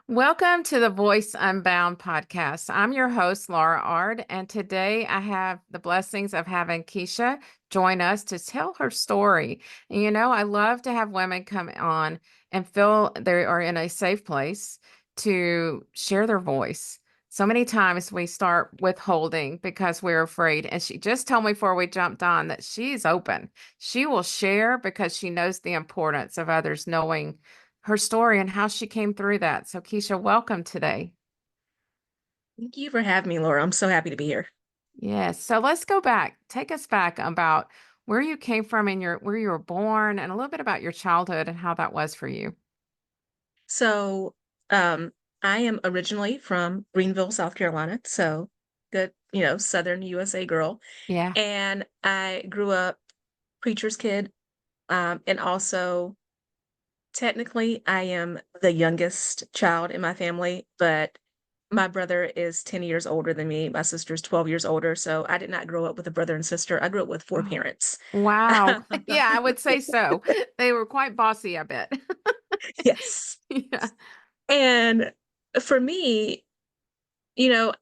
Welcome to the Voice Unbound podcast. I'm your host, Laura Ard, and today I have the blessings of having Keshia join us to tell her story. And I love to have women come on and feel they are in a safe place to share their voice. So many times we start withholding because we're afraid. And she just told me before we jumped on that she's open. She will share because she knows the importance of others knowing her story and how she came through that. So, Keshia, welcome today. Thank you for having me, Laura. I'm so happy to be here. Yes. So let's go back. Take us back about where you came from and where you were born and a little bit about your childhood and how that was for you. So, um, I am originally from Greenville, South Carolina. So good, Southern USA girl. Yeah. And I grew up preacher's kid. And also technically I am the youngest child in my family, but my brother is 10 years older than me. My sister's 12 years older. So I did not grow up with a brother and sister. I grew up with four Oh, parents. wow. Yeah, I would say so. They were quite bossy, I bet. Yes. Yeah. And for me, you know,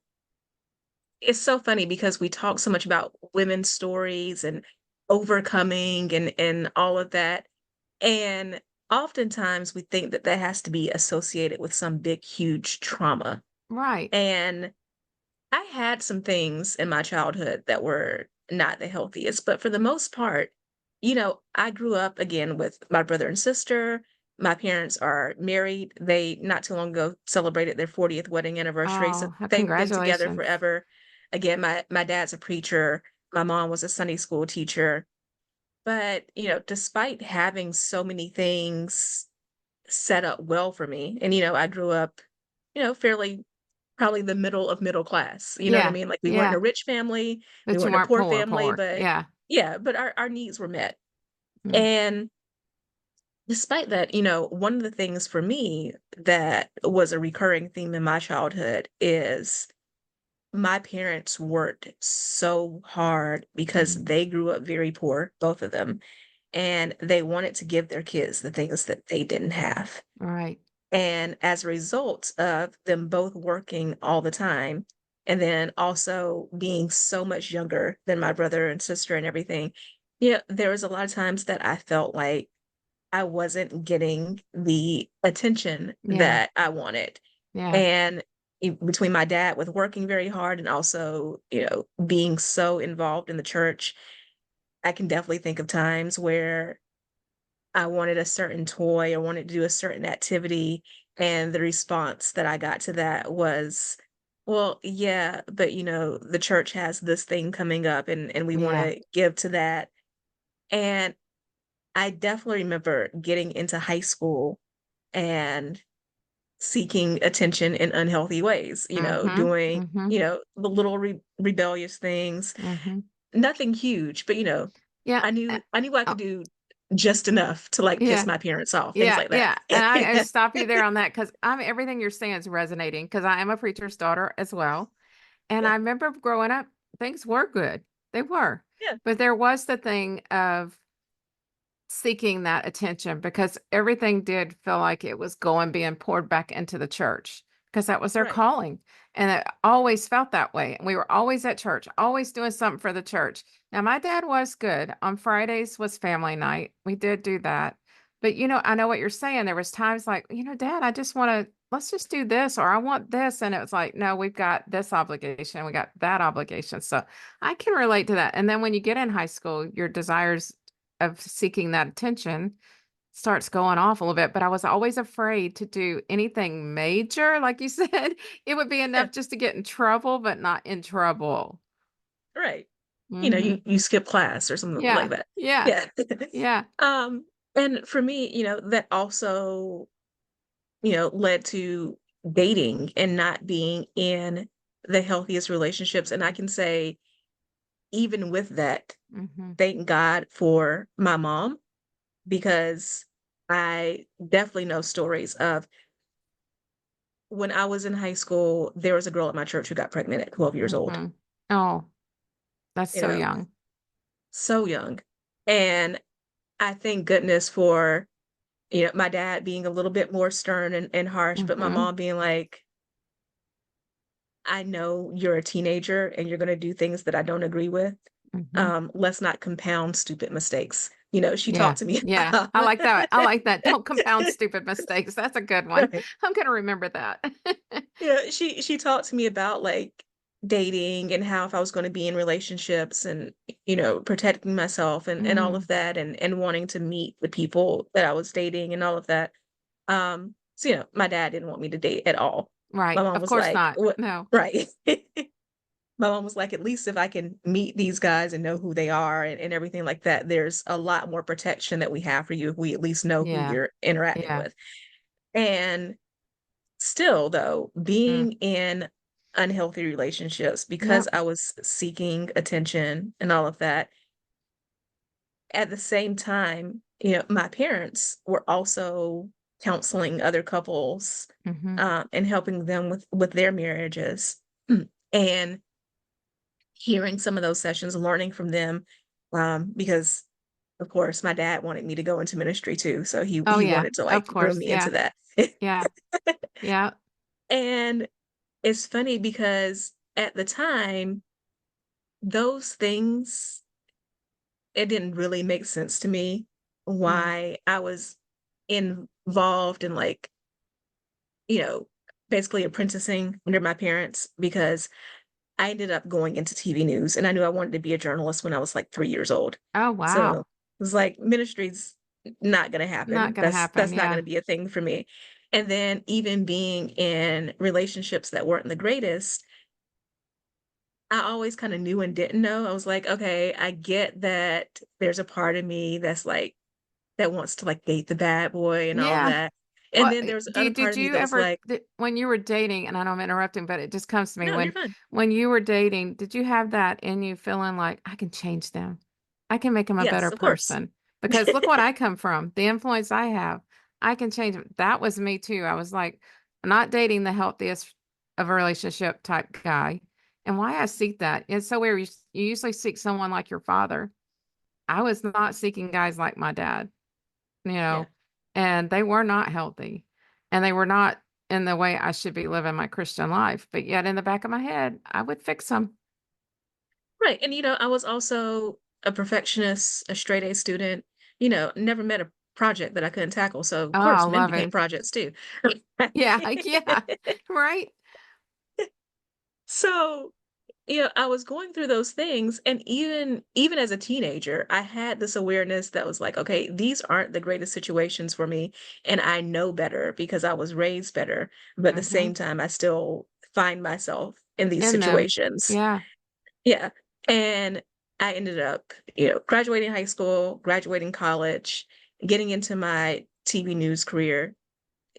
it's so funny because we talk so much about women's stories and overcoming and all of that. And oftentimes we think that that has to be associated with some big, huge trauma. Right. And I had some things in my childhood that were not the healthiest, but for the most part, I grew up again with my brother and sister. My parents are married. They not too long ago celebrated their 40th wedding anniversary, so Oh, they've been together congratulations. forever. Again, my dad's a preacher. My mom was a Sunday school teacher. But, despite having so many things set up well for me, and I grew up, fairly probably the middle of middle class, you know what I Yeah. mean? Like, we weren't Yeah. a rich family, we But you weren't a weren't poor poor, family, poor. but Yeah. yeah, but our needs were met. Mm. And despite that, one of the things for me that was a recurring theme in my childhood is my parents worked so hard because Mm. they grew up very poor, both of them, and they wanted to give their kids the things that they didn't have. Right. And as a result of them both working all the time, and then also being so much younger than my brother and sister and everything, there was a lot of times that I felt like I wasn't getting the attention Yeah. that I wanted. Yeah. And between my dad with working very hard and also, being so involved in the church, I can definitely think of times where I wanted a certain toy or wanted to do a certain activity, and the response that I got to that was, "Well, yeah, but, the church has this thing coming up and we Yeah. wanna give to that." And I definitely remember getting into high school and seeking attention in unhealthy ways, Mm-hmm. doing, Mm-hmm. the little rebellious things. Mm-hmm. Nothing huge, but, Yeah. I knew I uh, could do just enough to, like, piss Yeah. my parents off, things Yeah, like that. yeah. And I stop you there on that because I'm everything you're saying is resonating because I am a preacher's daughter as well. And Yeah, I remember growing up, things were good. They were. yeah, But there was the thing of seeking that attention because everything did feel like it was going being poured back into the church because that was their right. calling. And it always felt that way. And we were always at church, always doing something for the church. Now, my dad was good. On Fridays was family night. We did do that. But I know what you're saying. There was times like, Dad, I just want to let's just do this or I want this. And it was like, no, we've got this obligation, we got that obligation. So I can relate to that. And then when you get in high school, your desires of seeking that attention starts going off a little bit, but I was always afraid to do anything major. Like you said, it would be Yeah, enough just to get in trouble, but not in trouble. right. Hmm. You skip class or something like Yeah. that. Yeah. Yeah. Yeah. Um, and for me, that also, led to dating and not being in the healthiest relationships, and I can say even with that, Hmm. thank God for my mom because I definitely know stories of when I was in high school, there was a girl at my church who got pregnant at 12 years old, Hmm. Oh, that's you so know, young. so young. And I thank goodness for, you know, my dad being a little bit more stern and harsh, but my Mm-hmm. mom being like, I know you're a teenager and you're going to do things that I don't agree with. Mm-hmm. Let's not compound stupid mistakes. You know, she Yeah. talked to me Yeah. about, I like that. I like that. Don't compound stupid mistakes. That's a good one. right. I'm going to remember that. Yeah, she talked to me about like dating and how if I was going to be in relationships and you know protecting myself and all Mm, of that and wanting to meet the people that I was dating and all of that. So you know, my dad didn't want me to date at all. My right. mom Of was course like, not. "What?" No. Right. My mom was like, at least if I can meet these guys and know who they are and everything like that, there's a lot more protection that we have for you if we at least know who Yeah. you're interacting Yeah. with. And still, though, Mm, being in unhealthy relationships because yep. I was seeking attention and all of that, at the same time, you know, my parents were also counseling other couples, Mm-hmm. and helping them with their marriages. And hearing some of those sessions, learning from them, because of course my dad wanted me to go into ministry too, so Oh, he yeah. wanted to Of like groom course. me into Yeah. that. Yeah. Yeah. And it's funny because at the time, those things, it didn't really make sense to me Mm. why I was involved in like, you know, basically apprenticing under my parents because I ended up going into TV news and I knew I wanted to be a journalist when I was like 3 years old. Oh, So wow. it was like ministry's not gonna Not happen. going to That's happen. not Yeah. gonna be a thing for me. And then even being in relationships that weren't the greatest, I always kind of knew and didn't know. I was like, okay, I get that there's a part of me that's like that wants to like date the bad boy and all of Yeah. that. And Well, then there's other part did of me you that was ever like, when you were dating, and I know I'm interrupting, but it just comes to me no, you're fine. when you were dating, did you have that in you feeling like I can change them? I can make them a better Yes, of course. person because look what I come from, the influence I have. I can change them. That was me too. I was like not dating the healthiest of a relationship type guy. And why I seek that, it's so weird. You usually seek someone like your father. I was not seeking guys like my dad, you Yeah. know, and they were not healthy and they were not in the way I should be living my Christian life. But yet in the back of my head, I would fix them. Right. And you know, I was also a perfectionist, a straight A student, you know, never met a project that I couldn't tackle. So of Oh, I course men love became it. projects too. Yeah, yeah, right. So, you know, I was going through those things and even as a teenager, I had this awareness that was like, okay, these aren't the greatest situations for me and I know better because I was raised better, but at the Hmm. same time I still find myself in these In them. situations. Yeah. Yeah. And I ended up, you know, graduating high school, graduating college, getting into my TV news career,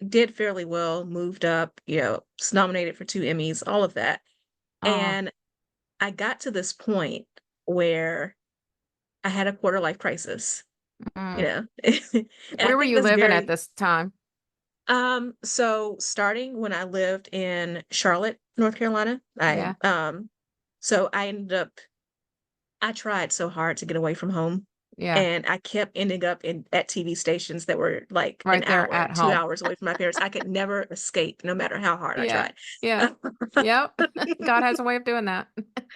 did fairly well, moved up, you know, was nominated for 2 Emmys, all of that. Oh, And I got to this point where I had a quarter life crisis, you mm. know. And I Where were think you that's living at very this time? so starting when I lived in Charlotte, North Carolina, Yeah. so I ended up I tried so hard to get away from home, Yeah. and I kept ending up in at TV stations that were, like, an Right there hour, at 2 home. hours away from my parents. I could never escape no matter how hard I Yeah. tried. Yeah. Yep. God has a way of doing that.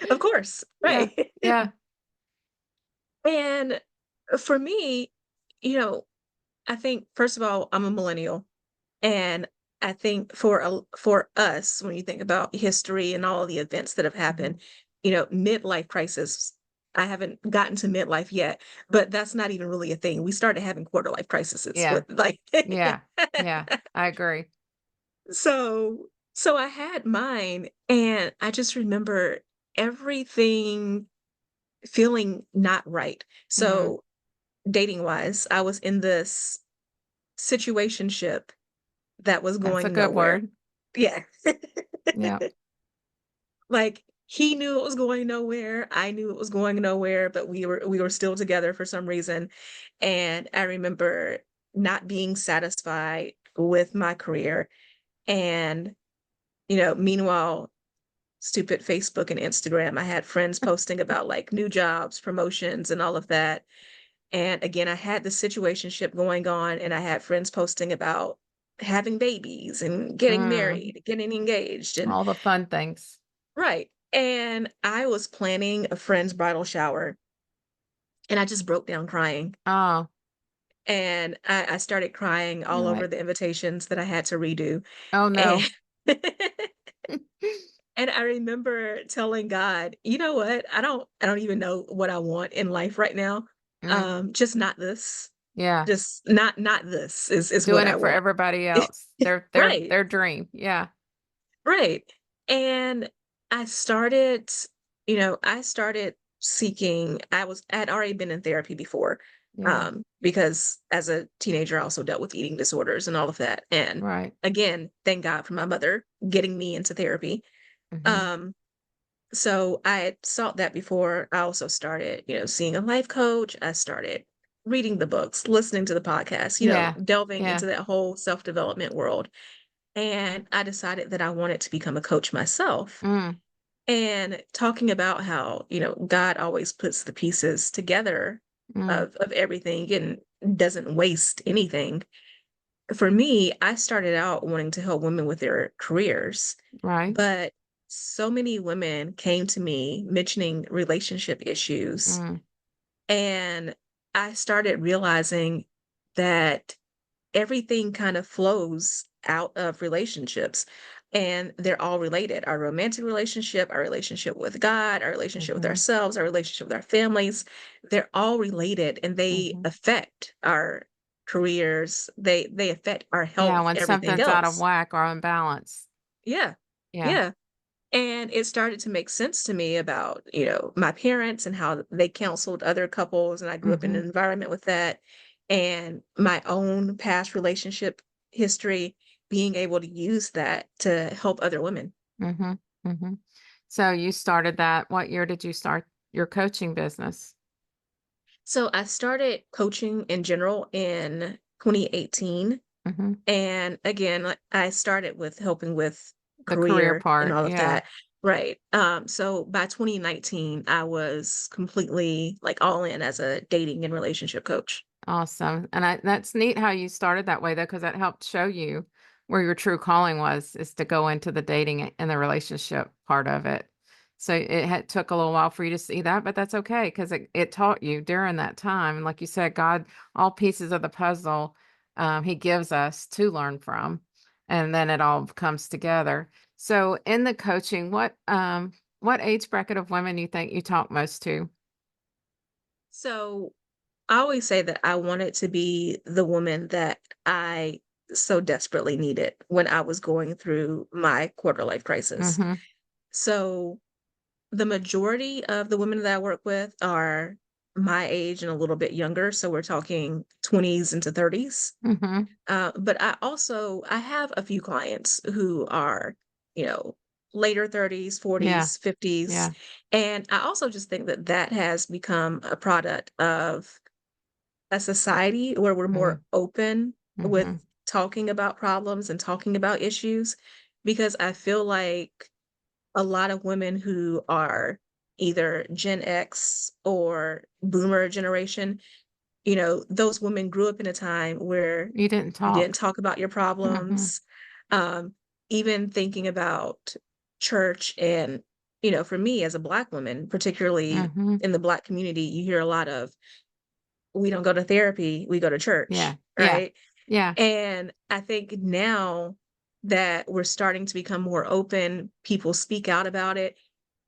Of course, Yeah. right. Yeah. And for me, you know, I think, first of all, I'm a millennial, and I think for us, when you think about history and all of the events that have Hmm. happened, you know, midlife crisis. I haven't gotten to midlife yet, but that's not even really a thing. We started having quarter life crises Yeah. with like Yeah. Yeah. I agree. so I had mine and I just remember everything feeling not right. Mm. So dating wise, I was in this situationship that was That's a going good nowhere. word. Yeah. Yeah. Like, he knew it was going nowhere, I knew it was going nowhere, but we were still together for some reason, and I remember not being satisfied with my career, and, you know, meanwhile, stupid Facebook and Instagram, I had friends posting about, like, new jobs, promotions, and all of that, And again, I had the situationship going on, and I had friends posting about having babies and getting Mm. married, getting engaged, and All the fun things. right. And I was planning a friend's bridal shower, and I just broke down crying. Oh, And I started crying all over right. the invitations that I had to redo. Oh, And no. and I remember telling God, "You know what? I don't even know what I want in life right now. Mm. Just not this. Yeah. Just not this is what Doing I it for want." everybody else. Right. Their dream. Yeah. Right. And I started, I started seeking, I'd already been in therapy before, Yeah. because as a teenager, I also dealt with eating disorders and all of that. And Right. again, thank God for my mother getting me into therapy. Mhm. Um, so I had sought that before. I also started, seeing a life coach. I started reading the books, listening to the podcasts, Yeah. delving Yeah. into that whole self-development world. And I decided that I wanted to become a coach myself. Mm. And talking about how, God always puts the pieces together Mm. of everything and doesn't waste anything. For me, I started out wanting to help women with their careers, Right. but so many women came to me mentioning relationship issues. Mm. And I started realizing that everything kind of flows out of relationships, and they're all related. Our romantic relationship, our relationship with God, our relationship with Mhm. ourselves, our relationship with our families, they're all related, and they Mhm. affect our careers. They affect our Yeah, health, when everything something's out of else. whack or unbalanced. Yeah. Yeah. Yeah. And it started to make sense to me about, my parents and how they counseled other couples, and I grew up in Mhm. an environment with that, and my own past relationship history, being able to use that to help other women. Mhm. Mhm. So you started that what year did you start your coaching business? So I started coaching in general in 2018. Mhm. And again, like, I started with helping with The career career and part. all of Yeah. that. Right. So by 2019, I was completely like all in as a dating and relationship coach. Awesome. And that's neat how you started that way though, because that helped show you where your true calling was, is to go into the dating and the relationship part of it. So it had took a little while for you to see that, but that's okay because it taught you during that time. And like you said, God, all pieces of the puzzle, he gives us to learn from. And then it all comes together. So in the coaching, what age bracket of women you think you talk most to? So I always say that I wanted to be the woman that I so desperately needed when I was going through my quarter life crisis. Mm-hmm. So the majority of the women that I work with are my age and a little bit younger. So we're talking 20s into 30s. Mm-hmm. But I have a few clients who are, you know, later 30s, Yeah. 40s, 50s. Yeah. And I also just think that that has become a product of a society where we're more open with Mm-hmm. talking about problems and talking about issues, because I feel like a lot of women who are either Gen X or boomer generation, those women grew up in a time where You didn't you didn't talk. talk about your Mhm, problems. Even thinking about church, and, for me as a Black woman, particularly mhm. in the Black community, you hear a lot of, we don't go to therapy, we go to Yeah, church, yeah, right? yeah, And I think now that we're starting to become more open, people speak out about it.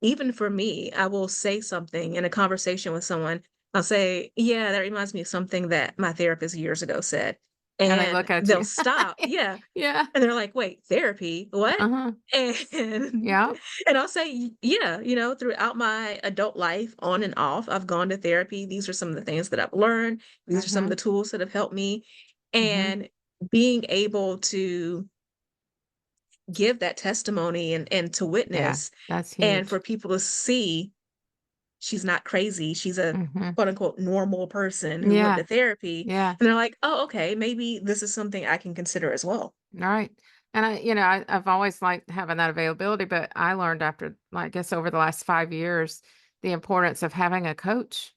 Even for me, I will say something in a conversation with someone. I'll say, "Yeah, that reminds me of something that my therapist years ago said." and they And look at they'll you. stop. Yeah. Yeah, And they're like, "Wait, therapy? What?" uh-huh, And yeah, and I'll say, Yeah, throughout my adult life, on and off, I've gone to therapy. These are some of the things that I've learned. These are some of mhm, the tools that have helped me." mhm. And being able to give that testimony and to Yeah, witness, that's and for huge. people to see she's not crazy, she's a Mhm. quote unquote normal person who went to Yeah, therapy, yeah, and they're like, "Oh, okay, maybe this is something I can consider as well." right. And I've always liked having that availability, but I learned after, I guess, over the last 5 years, the importance of having a coach.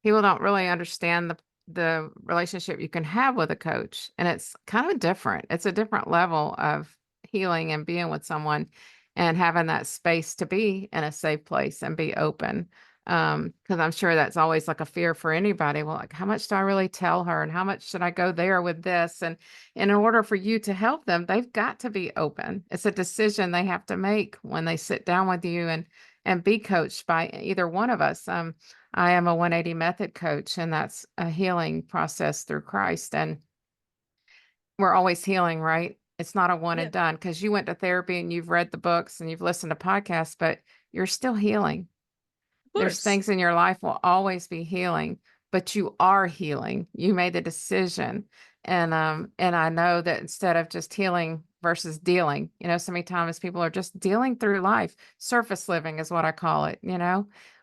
People don't really understand the relationship you can have with a coach, and it's kind of different. It's a different level of healing and being with someone and having that space to be in a safe place and be open. Because I'm sure that's always like a fear for anybody. Well, like, how much do I really tell her, and how much should I go there with this? And in order for you to help them, they've got to be open. It's a decision they have to make when they sit down with you and be coached by either one of us. I am a 180 method coach, and that's a healing process through Christ. And we're always healing, right? It's not a one Yeah, and done, because you went to therapy and you've read the books and you've listened to podcasts, but you're still healing. of There's course. things in your life will always be healing, but you are healing. You made the decision. And I know that instead of just healing versus dealing, so many times people are just dealing through life. Surface living is what I call it,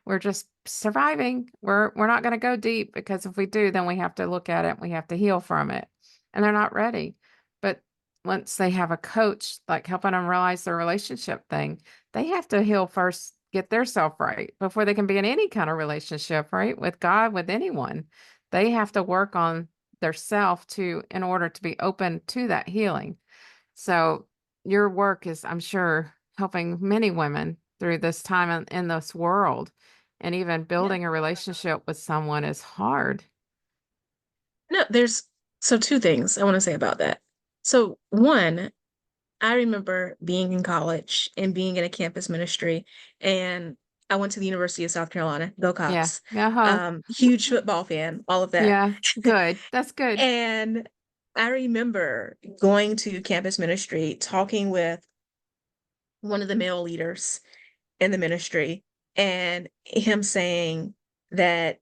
We're just surviving. We're not going to go deep, because if we do, then we have to look at it and we have to heal from it. And they're not ready. But once they have a coach like helping them realize their relationship thing, they have to heal first, get their self right before they can be in any kind of relationship, right? With God, with anyone. They have to work on their self in order to be open to that healing. So your work is, I'm sure, helping many women through this time in this world. And even Yeah. building a relationship with someone is hard. No, there's so two things I want to say about that. So one, I remember being in college and being in a campus ministry, and I went to the University of South Carolina, go Yeah. Cops. Uh-huh. Huge football fan, all of that. Yeah. Good. That's good. And I remember going to campus ministry, talking with one of the male leaders in the ministry, and him saying that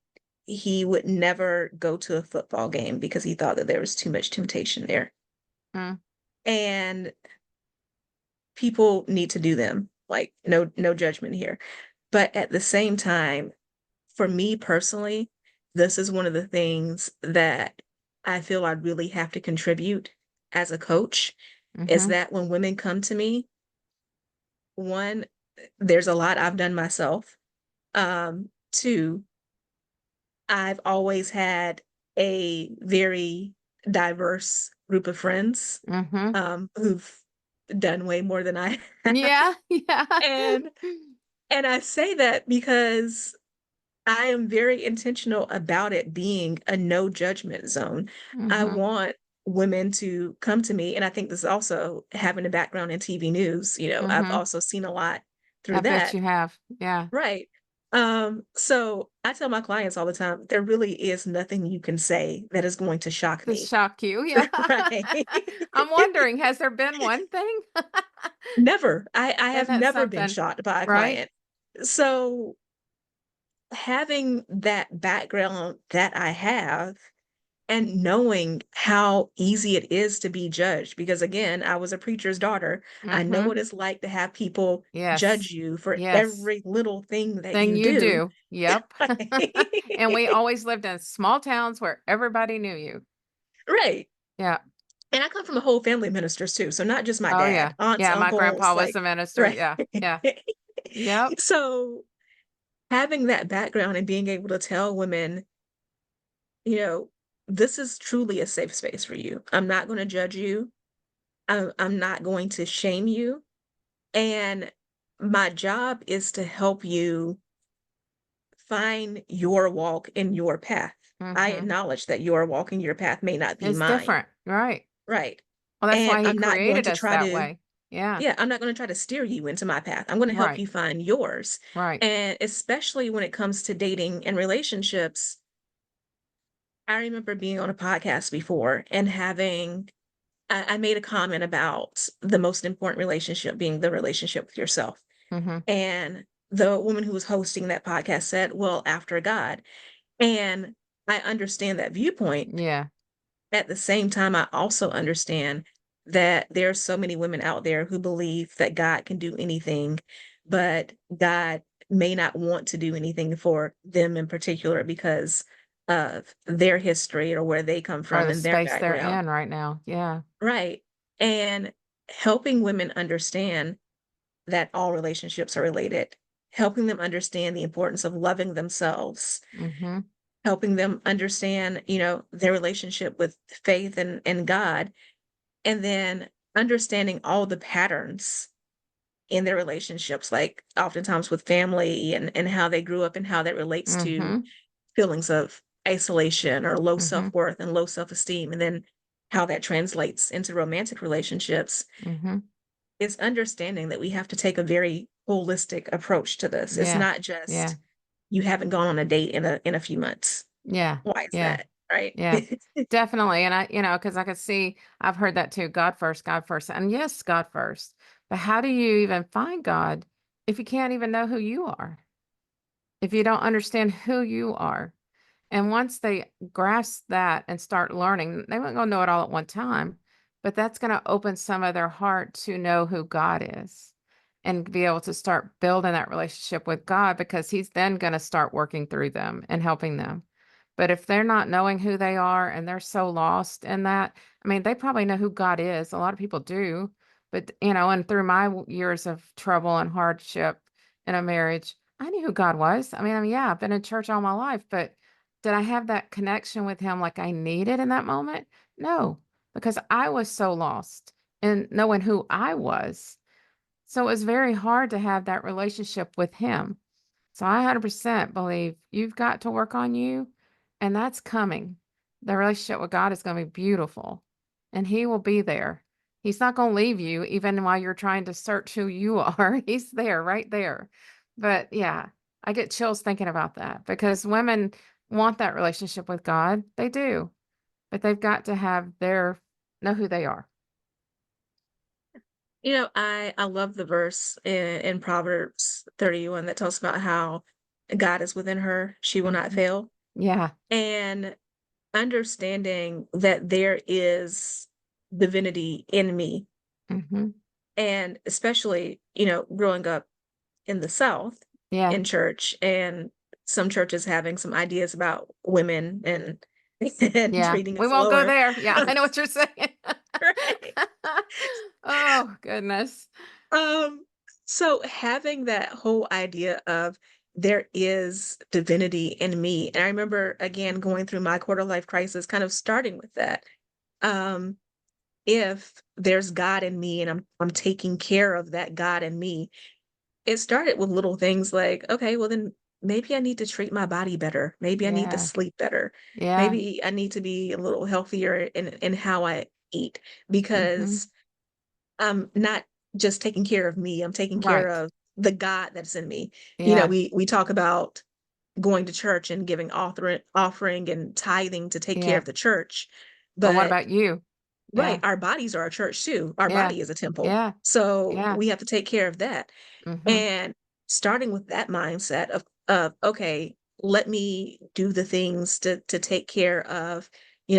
he would never go to a football game because he thought that there was too much temptation there. Mm, And people need to do them. Like, no judgment here. But at the same time, for me personally, this is one of the things that I feel I really have to contribute as a coach, is mm-hmm. that when women come to me, one, there's a lot I've done myself. Two, I've always had a very diverse group of friends, Mm-hmm. who've done way more than I have. Yeah. Yeah. And and I say that because I am very intentional about it being a no judgment zone. I Mm-hmm. want women to come to me, and I think this is also having a background in TV news, I've Mm-hmm. also seen a lot I through bet that. you have. Yeah. Right. So I tell my clients all the time, there really is nothing you can say that is going to shock To me. shock you. Yeah. Right. I'm wondering, has there been one thing? Never. I Isn't have that never been something? shocked by a Right? client. So having that background that I have, and knowing how easy it is to be judged, because again, I was a preacher's daughter. I know Mm-hmm. what it's like to have people judge Yes. you for Yes. every little thing that Thing you you do. do. Yep. And we always lived in small towns where everybody knew you. Right. Yeah. And I come from a whole family of ministers too, so not just my Oh yeah. dad, aunts, Yeah. My uncles, grandpa was like, a minister. right. Yeah. Yeah. Yep. So having that background and being able to tell women, you know, this is truly a safe space for you. I'm not going to judge you. I'm not going to shame you. And my job is to help you find your walk in your path. I Mm-hmm. acknowledge that your walk in your path may not be It's mine. different. Right. Right. Well, that's And why he I'm not going created to us try that to, way. Yeah. yeah, I'm not going to try to steer you into my path. I'm going to help Right. you find yours. Right. And especially when it comes to dating and relationships, I remember being on a podcast before and I made a comment about the most important relationship being the relationship with yourself. Mm-hmm. And the woman who was hosting that podcast said, well, after God. And I understand that viewpoint. Yeah. At the same time, I also understand that there are so many women out there who believe that God can do anything, but God may not want to do anything for them in particular because of their history or where they come Or from the and their space they're background. in right now. Yeah. Right. And helping women understand that all relationships are related, helping them understand the importance of loving themselves, Mm-hmm. helping them understand, their relationship with faith and God, and then understanding all the patterns in their relationships, like oftentimes with family and how they grew up and how that relates to Mhm. feelings of isolation or low Mhm. self-worth and low self-esteem, and then how that translates into romantic relationships. Mhm. It's understanding that we have to take a very holistic approach to this. It's Yeah. not Yeah. just you haven't gone on a date in a few months. Yeah. Why is Yeah. that? Right? Yeah. Definitely. And because I could see, I've heard that too. God first, God first. And yes, God first. But how do you even find God if you can't even know who you are? If you don't understand who you are? And once they grasp that and start learning, they weren't going to know it all at one time, but that's going to open some of their heart to know who God is and be able to start building that relationship with God because He's then going to start working through them and helping them. But if they're not knowing who they are and they're so lost in that, I mean, they probably know who God is. A lot of people do. But, and through my years of trouble and hardship in a marriage, I knew who God was. I mean, yeah, I've been in church all my life, but did I have that connection with him like I needed in that moment? No, because I was so lost in knowing who I was. So it was very hard to have that relationship with him. So I 100% believe you've got to work on you, and that's coming. The relationship with God is going to be beautiful, and He will be there. He's not going to leave you even while you're trying to search who you are. He's there, right there. But yeah, I get chills thinking about that because women want that relationship with God. They do, but they've got to know who they are. I love the verse in Proverbs 31 that talks about how God is within her, she will not Mhm. fail. Yeah. And understanding that there is divinity in me. Hmm. And especially, growing up in the South Yeah. in church, and some churches having some ideas about women and Yeah. treating We us won't go lower. there. Yeah, I know what you're saying. Right. Oh, goodness. Um, so having that whole idea of there is divinity in me. And I remember again going through my quarter life crisis, kind of starting with that. Um, if there's God in me and I'm taking care of that God in me, it started with little things like, okay, well then maybe I need to treat my body better. Maybe I need to Yeah. sleep better. Yeah. Maybe I need to be a little healthier in how I eat, Hmm. because I'm not just taking care of me, I'm taking care Right. of the God that's in me. Yeah. We talk about going to church and giving offering and tithing to take care Yeah. of the church. But what But about you? right, Yeah. our bodies are a church too. Our Yeah. body is a temple. Yeah. So Yeah. we have to take care of that. Hmm. And starting with that mindset of okay, let me do the things to take care of,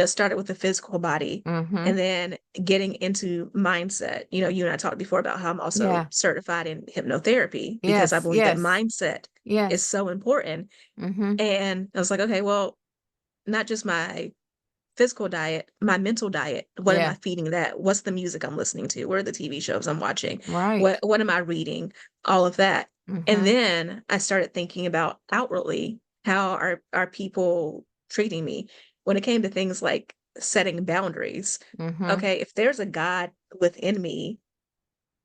started with the physical body, Hmm. and then getting into mindset. You and I talked before about how I'm also Yeah. certified in hypnotherapy because I Yes. believe that Yes. mindset is Yes. so important. Hmm. And I was like, okay, well, not just my physical diet, my mental diet. What am I Yeah. feeding that? What's the music I'm listening to? What are the TV shows I'm watching? What Right. what am I reading? All of that. And Hmm. then I started thinking about outwardly, how are people treating me when it came to things like setting boundaries. Hmm. Okay, if there's a God within me,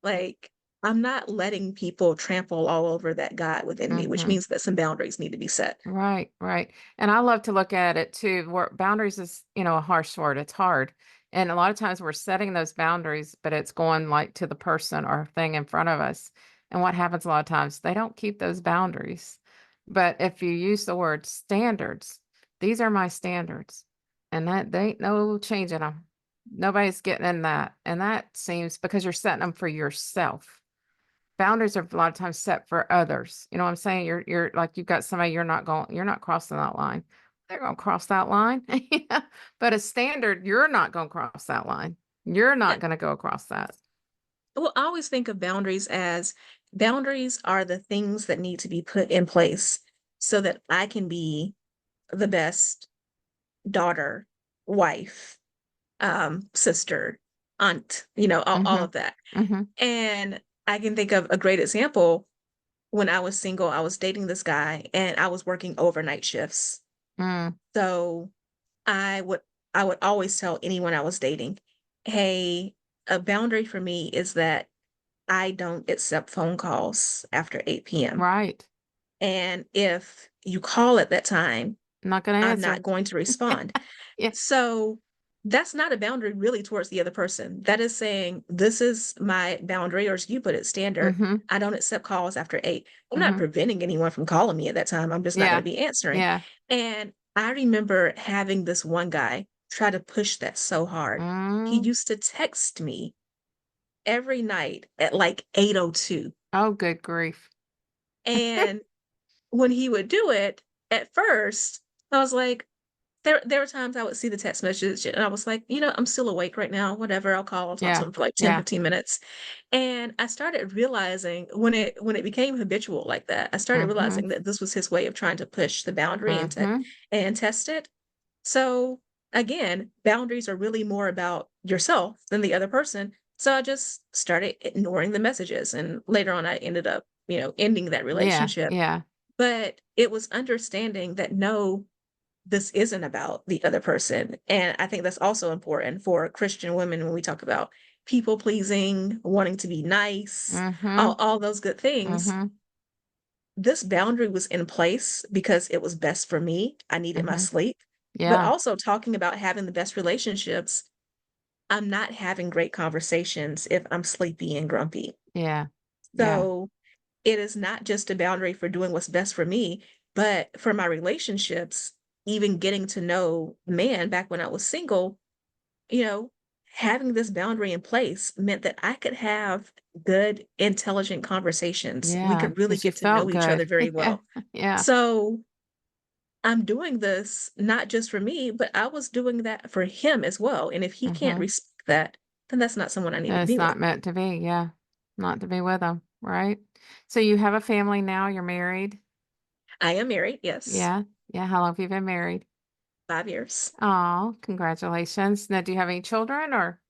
like I'm not letting people trample all over that God within me, which Hmm. means that some boundaries need to be set. Right, right. And I love to look at it too, where boundaries is, a harsh word. It's hard. And a lot of times we're setting those boundaries, but it's going like to the person or thing in front of us. And what happens a lot of times, they don't keep those boundaries. But if you use the word standards, these are my standards. And that they ain't no changing them. Nobody's getting in that. And that seems because you're setting them for yourself. Boundaries are a lot of times set for others. You know what I'm saying? You're like you've got somebody you're not crossing that line. They're gonna cross that line. Yeah. But a standard, you're not gonna cross that line. You're Yeah. not gonna go across that. Well, I always think of boundaries are the things that need to be put in place so that I can be the best daughter, wife, sister, aunt, all Mm-hmm. of that. Mm-hmm. And I can think of a great example. When I was single, I was dating this guy and I was working overnight shifts. Mm, So I would I would always tell anyone I was dating, "Hey, a boundary for me is that I don't accept phone calls after 8 p.m. right. And if you call at that time, I'm not gonna I'm not answer. going to respond." Yeah. So that's not a boundary really towards the other person. That is saying, this is my boundary, or as you put it, standard. Mhm. I don't accept calls after 8. I'm not Mhm. preventing anyone from calling me at that time. I'm just not going Yeah. to be answering. Yeah. And I remember having this one guy try to push that so hard. He Mm. used to text me every night at like 8:02. Oh, good grief. And when he would do it, at first, I was like, there were times I would see the text message and I was like, I'm still awake right now, whatever, I'll talk to Yeah. him for like 10, Yeah. 15 minutes. And I started realizing when it became habitual like that, I started Mhm. realizing that this was his way of trying to push the boundary Mhm. and test it. So again, boundaries are really more about yourself than the other person. So I just started ignoring the messages. And later on I ended up, ending that Yeah. relationship. Yeah. But it was understanding that no, this isn't about the other person. And I think that's also important for Christian women when we talk about people pleasing, wanting to be nice, all, Mhm. all those good things. Mhm. This boundary was in place because it was best for me. I needed my Mhm. sleep. But Yeah. also talking about having the best relationships, I'm not having great conversations if I'm sleepy and grumpy. Yeah. Yeah. So it is not just a boundary for doing what's best for me, but for my relationships, even getting to know the man back when I was single, you know, having this boundary in place meant that I could have good, intelligent conversations. We Yeah. could really 'Cause you get to know felt each other good. very Yeah. well. Yeah. So I'm doing this not just for me, but I was doing that for him as well. And if he can't Mhm. respect that, then that's not someone I need Then to it's be with. not meant to be. Yeah. Not to be with them, right? So you have a family now, you're married? I am married, yes, Yeah. Yeah. How long have you been married? 5 years. Oh, congratulations. Now, do you have any children or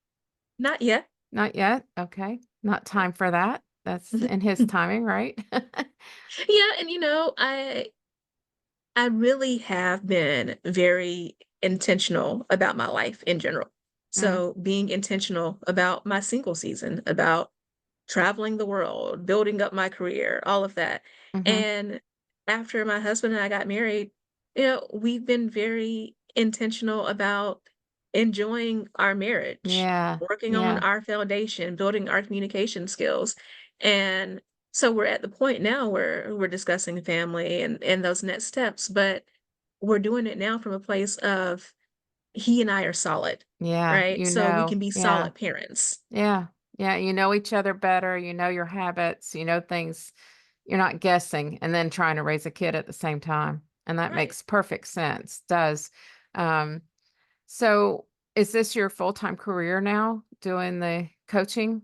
Not yet. not yet? Okay. Not time for that. That's in his timing, right? Yeah, and I really have been very intentional about my life in general. Mm, So being intentional about my single season, about traveling the world, building up my career, all of that. mhm. And after my husband and I got married, we've been very intentional about enjoying our marriage, Yeah. working on Yeah. our foundation, building our communication skills. And so we're at the point now where we're discussing family and those next steps, but we're doing it now from a place of he and I are solid, Yeah. right? You So we know. can be Yeah. solid parents. Yeah. Yeah. You know each other better. You know your habits. You know things. You're not guessing and then trying to raise a kid at the same time. And that Right. makes perfect sense. Does. Um, so is this your full-time career now, doing the coaching?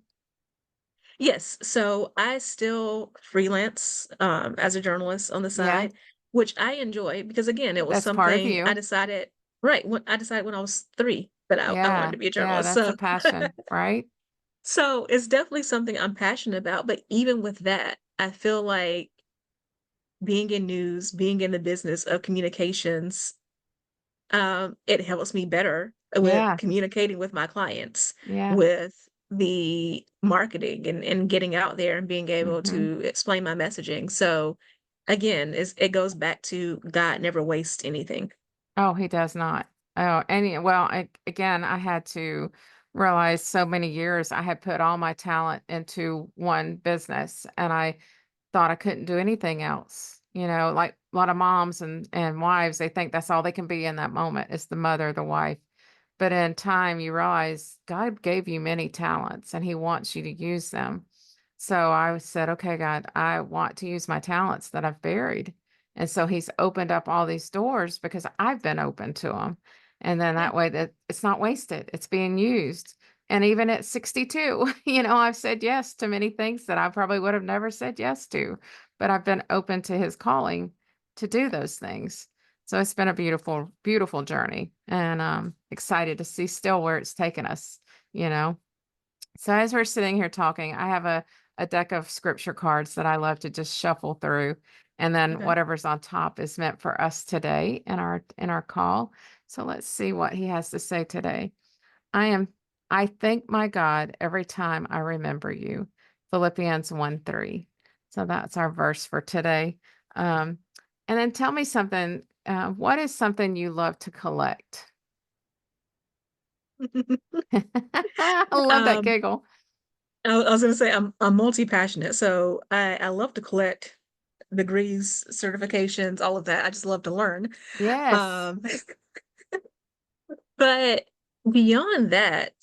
Yes, so I still freelance, as a journalist on the Yeah. side, which I enjoy because again, it was That's part of something I you. decided right, when I decided when I was 3 that I wanted Yeah. to be a Yeah. journalist, That's a so passion, right? so it's definitely something I'm passionate about, but even with that, I feel like being in news, being in the business of communications, it helps me better with Yeah. communicating with my clients, Yeah. with the marketing and getting out there and being able Mhm. to explain my messaging. So again, it goes back to God never wastes anything. Oh, he does not. Oh, well, again, I had to realize so many years I had put all my talent into one business and I thought I couldn't do anything else. You know, like a lot of moms and wives, they think that's all they can be in that moment is the mother, the wife. But in time, you realize God gave you many talents and he wants you to use them. So I said, okay, God, I want to use my talents that I've buried. And so he's opened up all these doors because I've been open to them. And then Yeah. that way that it's not wasted. It's being used. And even at 62, I've said yes to many things that I probably would have never said yes to, but I've been open to his calling to do those things. So it's been a beautiful, beautiful journey and excited to see still where it's taken us, you know. So as we're sitting here talking, I have a a deck of scripture cards that I love to just shuffle through. And then Okay. whatever's on top is meant for us today in our call. So let's see what he has to say today. I am I thank my God every time I remember you. Philippians 1:3. So that's our verse for today. Um, and then tell me something. What is something you love to collect? I love that Um, giggle. I was gonna say I'm multi-passionate, so I love to collect degrees, certifications, all of that. I just love to learn. Yes. Um, but beyond that,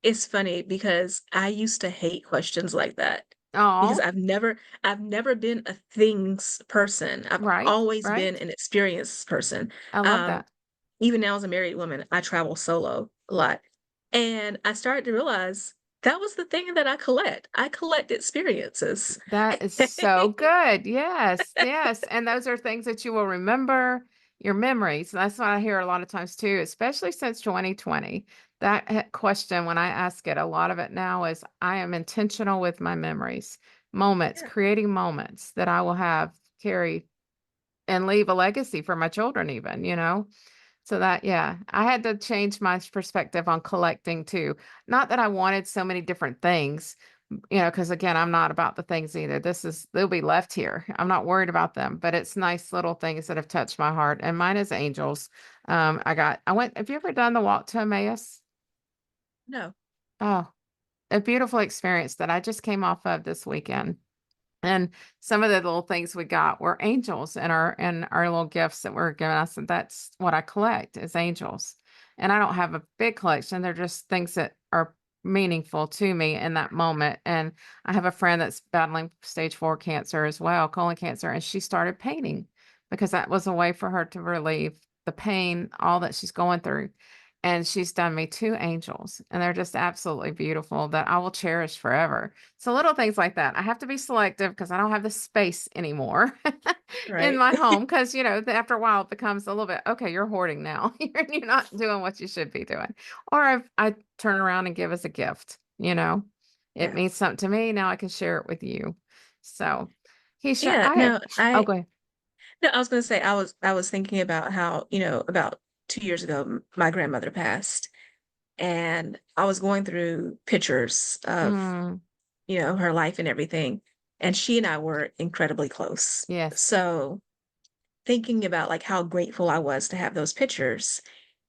it's funny because I used to hate questions like that because Oh, I've never been a things person. I've right, always been right. an experience person. I love Um, that. Even now as a married woman, I travel solo a lot. And I started to realize that was the thing that I collect. I collect experiences. That is so good. Yes, yes. And those are things that you will remember, your memories. That's what I hear a lot of times too, especially since 2020. That question, when I ask it, a lot of it now is I am intentional with my memories, moments, Yeah. creating moments that I will have carry and leave a legacy for my children, even, you know? So that, yeah, I had to change my perspective on collecting too. Not that I wanted so many different things, you know, because again, I'm not about the things either. They'll be left here. I'm not worried about them, but it's nice little things that have touched my heart. And mine is angels. Have you ever done the walk to Emmaus? No. Oh, a beautiful experience that I just came off of this weekend. And some of the little things we got were angels and our little gifts that were given us. And that's what I collect is angels. And I don't have a big collection. They're just things that are meaningful to me in that moment. And I have a friend that's battling stage 4 cancer as well, colon cancer, and she started painting because that was a way for her to relieve the pain, all that she's going through. And she's done me 2 angels, and they're just absolutely beautiful that I will cherish forever. So little things like that. I have to be selective because I don't have the space anymore in Right. my home. Because after a while, it becomes a little bit okay. You're hoarding now. You're not doing what you should be doing. Or I turn around and give as a gift. It Yeah. means something to me. Now I can share it with you. So, Keisha, Yeah. I had. No, Oh, go ahead. no, I was gonna say I was thinking about how, about 2 years ago, my grandmother passed, and I was going through pictures of, Mm, her life and everything. And she and I were incredibly close. yes. So thinking about like how grateful I was to have those pictures.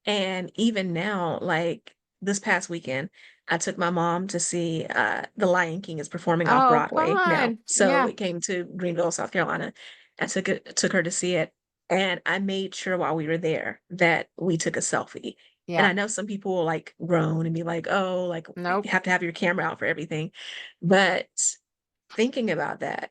And even now, like this past weekend, I took my mom to see The Lion King is performing off Oh, Broadway now. fun. So Yeah. it came to Greenville, South Carolina. I took her to see it. And I made sure while we were there that we took a selfie. And Yeah. I know some people will like groan and be like, oh, like you Nope. have to have your camera out for everything. But thinking about that,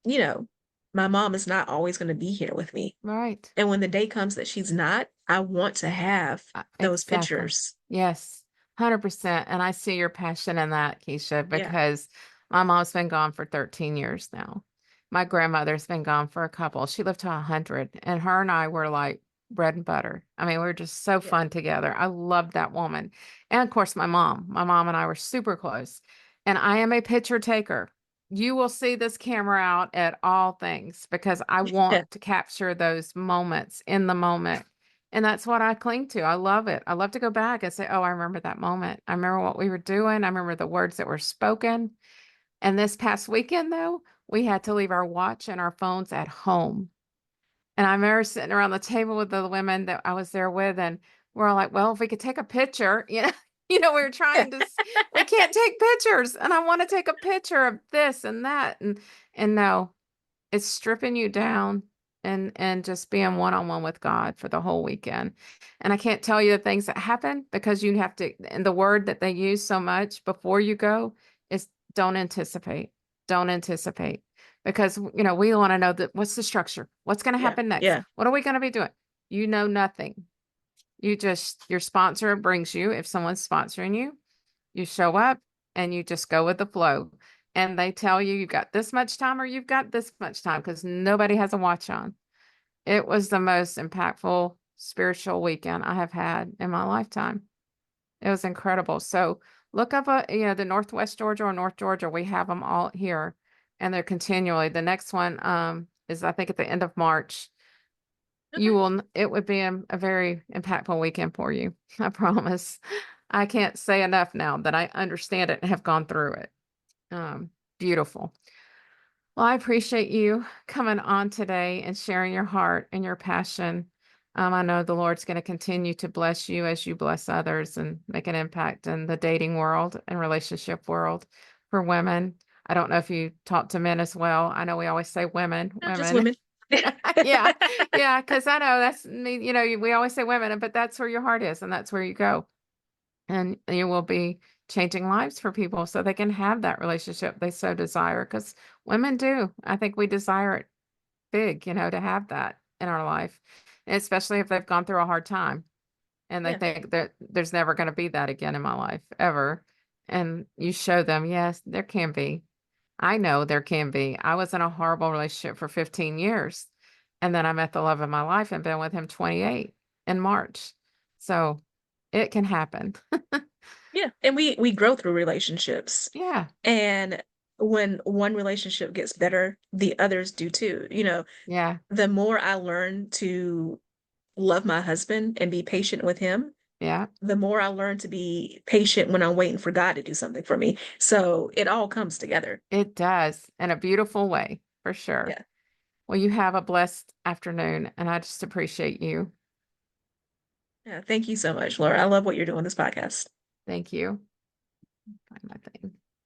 you know, my mom is not always going to be here with me. Right. And when the day comes that she's not, I want to have those Exactly. pictures. Yes, 100%. And I see your passion in that, Keisha, Yeah, because my mom's been gone for 13 years now. My grandmother's been gone for a couple. She lived to 100, and her and I were like bread and butter. I mean, we were just so yeah, fun together. I loved that woman. And of course, my mom. My mom and I were super close. And I am a picture taker. You will see this camera out at all things because I want yeah, to capture those moments in the moment, and that's what I cling to. I love it. I love to go back and say, oh, I remember that moment. I remember what we were doing. I remember the words that were spoken. And this past weekend, though, we had to leave our watch and our phones at home. And I remember sitting around the table with the women that I was there with, and we're all like, well, if we could take a picture, we were yeah, trying to, we can't take pictures. And I want to take a picture of this and that. And no, it's stripping you down and just being one-on-one with God for the whole weekend. And I can't tell you the things that happen because you have to, and the word that they use so much before you go is don't anticipate. Don't anticipate. Because we want to know that what's the structure? What's going to yeah, happen next? yeah, What are we going to be doing? You know nothing. Your sponsor brings you, if someone's sponsoring you, you show up and you just go with the flow. And they tell you you've got this much time or you've got this much time because nobody has a watch on. It was the most impactful spiritual weekend I have had in my lifetime. It was incredible. So look up the Northwest Georgia or North Georgia. We have them all here, and they're continually. The next one is I think at the end of March. Okay. It would be a very impactful weekend for you. I promise. I can't say enough now that I understand it and have gone through it. Beautiful. Well, I appreciate you coming on today and sharing your heart and your passion. I know the Lord's going to continue to bless you as you bless others and make an impact in the dating world and relationship world for women. I don't know if you talk to men as well. I know we always say women, Not just women. women. Yeah, yeah, because I know that's me, we always say women, but that's where your heart is and that's where you go. And you will be changing lives for people so they can have that relationship they so desire. Because women do. I think we desire it big, to have that in our life, and especially if they've gone through a hard time and they Yeah. think that there's never going to be that again in my life ever. And you show them, yes, there can be. I know there can be. I was in a horrible relationship for 15 years. And then I met the love of my life and been with him 28 in March. So it can happen. Yeah. And we grow through relationships. Yeah. And when one relationship gets better, the others do too. Yeah. The more I learn to love my husband and be patient with him, Yeah. the more I learn to be patient when I'm waiting for God to do something for me. So it all comes together. It does in a beautiful way, for sure. Yeah. Well, you have a blessed afternoon, and I just appreciate you. Yeah. Thank you so much, Laura. I love what you're doing this podcast. Thank you. Find my thing.